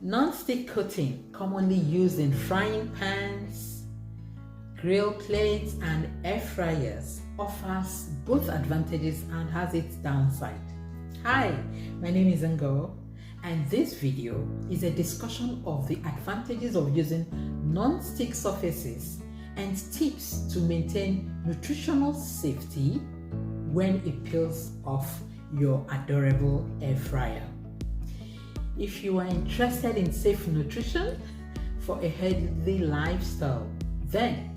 Non-stick coating, commonly used in frying pans, grill plates, and air fryers, offers both advantages and has its downside. Hi, my name is Ngo, and this video is a discussion of the advantages of using non-stick surfaces and tips to maintain nutritional safety when it peels off your adorable air fryer. If you are interested in safe nutrition for a healthy lifestyle, then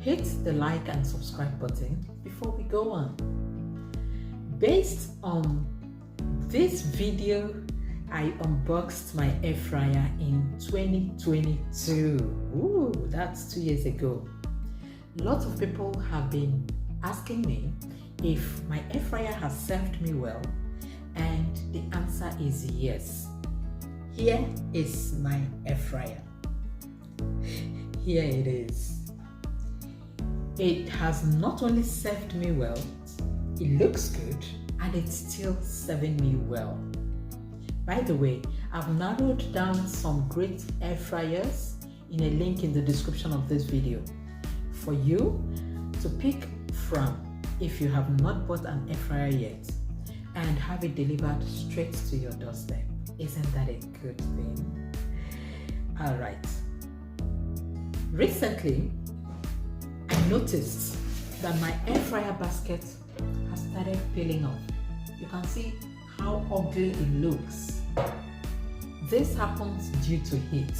hit the like and subscribe button before we go on. Based on this video, I unboxed my air fryer in 2022. Ooh, that's 2 years ago. Lots of people have been asking me if my air fryer has served me well, and the answer is yes. Here is my air fryer. Here it is. It has not only served me well, it looks good, and it's still serving me well. By the way, I've narrowed down some great air fryers in a link in the description of this video for you to pick from if you have not bought an air fryer yet and have it delivered straight to your doorstep. Isn't that a good thing? All right. Recently, I noticed that my air fryer basket has started peeling off. You can see how ugly it looks. This happens due to heat.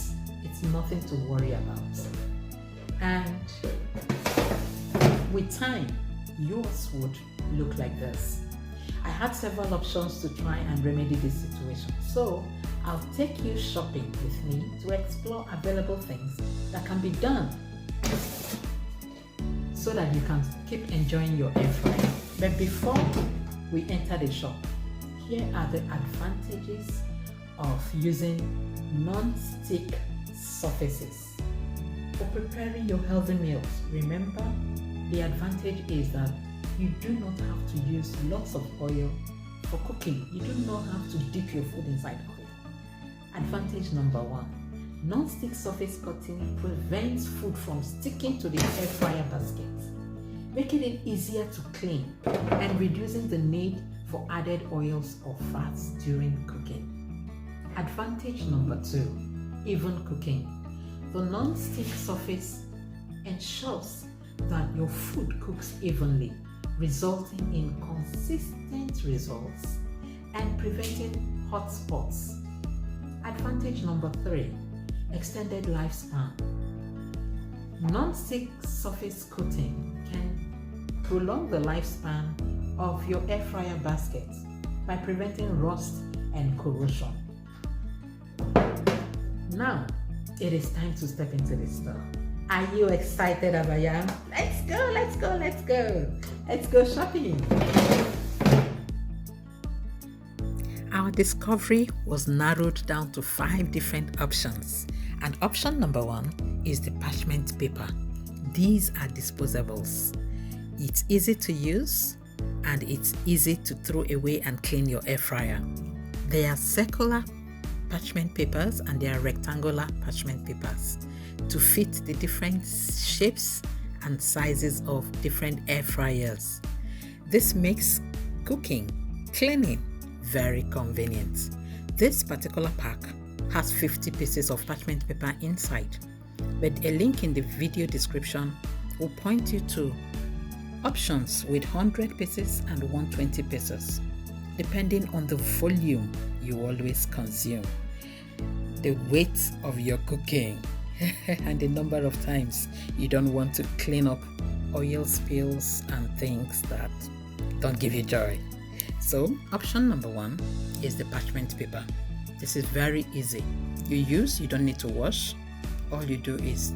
It's nothing to worry about. And with time, yours would look like this. I had several options to try and remedy this situation. So I'll take you shopping with me to explore available things that can be done so that you can keep enjoying your air fryer. But before we enter the shop, here are the advantages of using non-stick surfaces. For preparing your healthy meals, remember the advantage is that you do not have to use lots of oil for cooking. You do not have to dip your food inside oil. Advantage number one, non-stick surface coating prevents food from sticking to the air fryer basket, making it easier to clean and reducing the need for added oils or fats during cooking. Advantage number two, even cooking. The non-stick surface ensures that your food cooks evenly, resulting in consistent results and preventing hot spots. Advantage number three, extended lifespan. Non-stick surface coating can prolong the lifespan of your air fryer basket by preventing rust and corrosion. Now, it is time to step into the store. Are you excited as I am? Let's go, let's go, let's go. Let's go shopping. Our discovery was narrowed down to 5 different options. And option number 1 is the parchment paper. These are disposables. It's easy to use and it's easy to throw away and clean your air fryer. There are circular parchment papers and there are rectangular parchment papers to fit the different shapes and sizes of different air fryers. This makes cooking, cleaning very convenient. This particular pack has 50 pieces of parchment paper inside, but a link in the video description will point you to options with 100 pieces and 120 pieces, depending on the volume you always consume, the weight of your cooking, and the number of times you don't want to clean up oil spills and things that don't give you joy. So option number 1 is the parchment paper. This is very easy. You don't need to wash. All you do is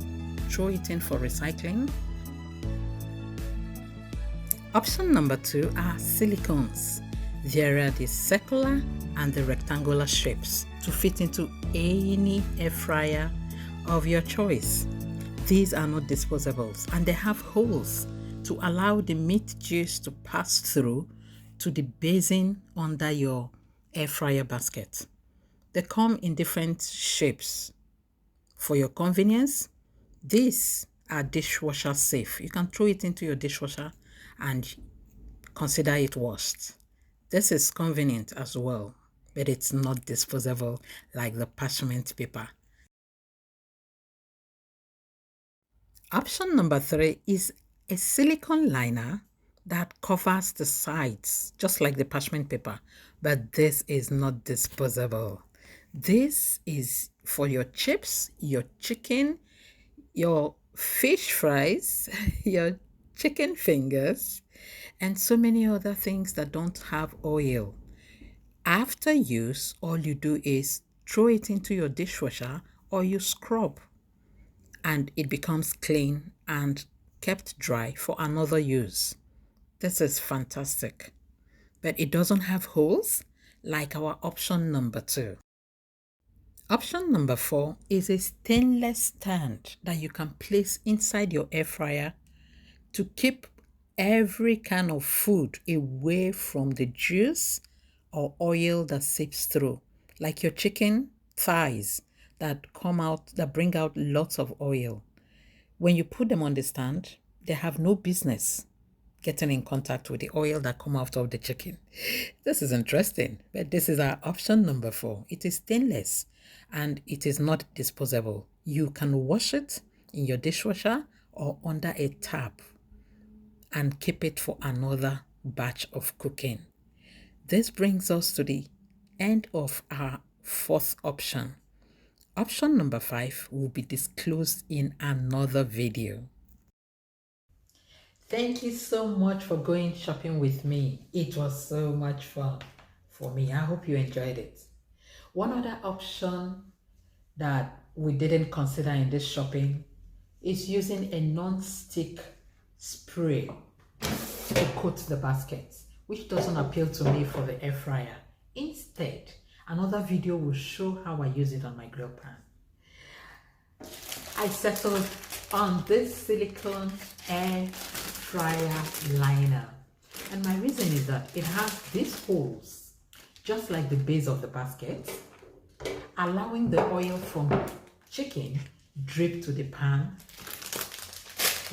throw it in for recycling. Option number 2 are silicones. There are the circular and the rectangular shapes to fit into any air fryer of your choice. These are not disposables and they have holes to allow the meat juice to pass through to the basin under your air fryer basket. They come in different shapes. For your convenience, these are dishwasher safe. You can throw it into your dishwasher and consider it washed. This is convenient as well, but it's not disposable like the parchment paper. Option number 3 is a silicone liner that covers the sides, just like the parchment paper, but this is not disposable. This is for your chips, your chicken, your fish fries, your chicken fingers, and so many other things that don't have oil. After use, all you do is throw it into your dishwasher or you scrub, and it becomes clean and kept dry for another use. This is fantastic, but it doesn't have holes like our option number 2. Option number 4 is a stainless stand that you can place inside your air fryer to keep every kind of food away from the juice or oil that seeps through, like your chicken thighs that bring out lots of oil. When you put them on the stand, they have no business getting in contact with the oil that come out of the chicken. This is interesting, but this is our option number 4. It is stainless and it is not disposable. You can wash it in your dishwasher or under a tap and keep it for another batch of cooking. This brings us to the end of our 4th option. Option number 5 will be disclosed in another video. Thank you so much for going shopping with me. It was so much fun for me. I hope you enjoyed it. One other option that we didn't consider in this shopping is using a non-stick spray to coat the baskets, which doesn't appeal to me for the air fryer. Instead, another video will show how I use it on my grill pan. I settled on this silicone air fryer liner, and my reason is that it has these holes just like the base of the basket, allowing the oil from chicken drip to the pan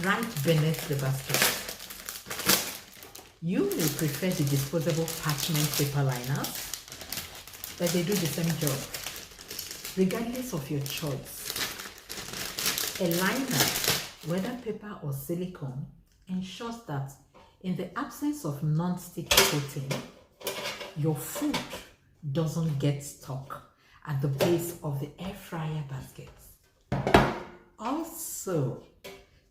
right beneath the basket. You may prefer the disposable parchment paper liners, but they do the same job. Regardless of your choice, a liner, whether paper or silicone, ensures that in the absence of non-stick coating, your food doesn't get stuck at the base of the air fryer basket. Also,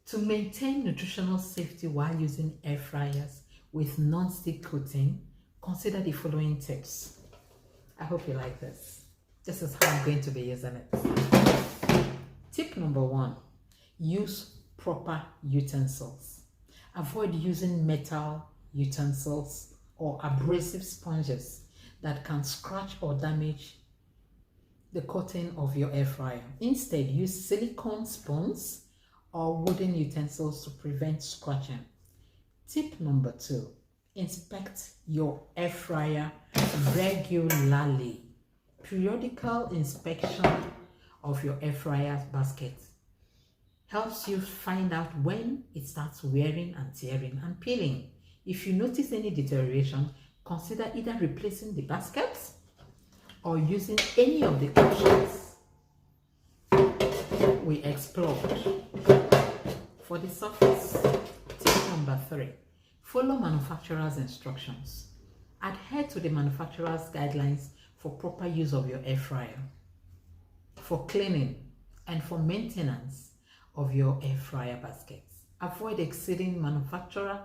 to maintain nutritional safety while using air fryers with non-stick coating, consider the following tips. I hope you like this. This is how I'm going to be using it. Tip number 1, use proper utensils. Avoid using metal utensils or abrasive sponges that can scratch or damage the coating of your air fryer. Instead, use silicone spoons or wooden utensils to prevent scratching. Tip number 2, inspect your air fryer regularly. Periodical inspection of your air fryer basket helps you find out when it starts wearing and tearing and peeling. If you notice any deterioration, consider either replacing the baskets or using any of the options we explored. For the surface, tip number 3, follow manufacturer's instructions. Adhere to the manufacturer's guidelines for proper use of your air fryer, for cleaning, and for maintenance of your air fryer baskets. Avoid exceeding manufacturer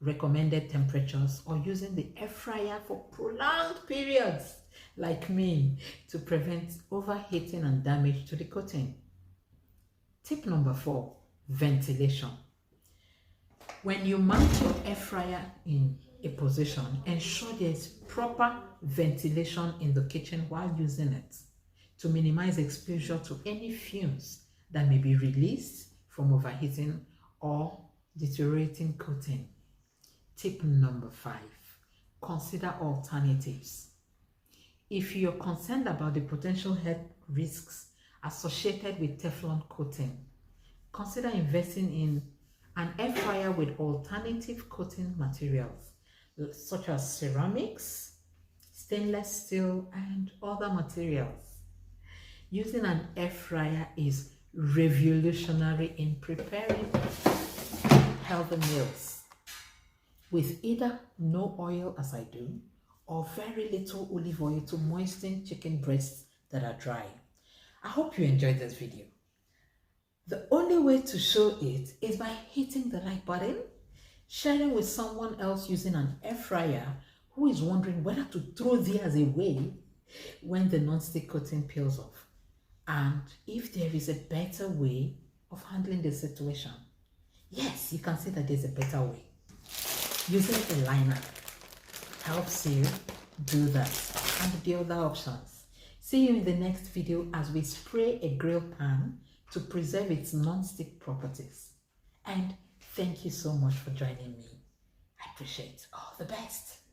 recommended temperatures or using the air fryer for prolonged periods like me to prevent overheating and damage to the coating. Tip number 4, ventilation. When you mount your air fryer in a position, ensure there is proper ventilation in the kitchen while using it to minimize exposure to any fumes that may be released from overheating or deteriorating coating. Tip number 5, consider alternatives. If you're concerned about the potential health risks associated with Teflon coating, consider investing in an air fryer with alternative coating materials such as ceramics, stainless steel, and other materials. Using an air fryer is revolutionary in preparing healthy meals with either no oil, as I do, or very little olive oil to moisten chicken breasts that are dry. I hope you enjoyed this video. The only way to show it is by hitting the like button, sharing with someone else using an air fryer who is wondering whether to throw theirs away when the non-stick coating peels off, and if there is a better way of handling the situation. Yes, you can see that there's a better way. Using a liner helps you do that, and the other options. See you in the next video as we spray a grill pan to preserve its non-stick properties. And thank you so much for joining me. I appreciate all the best.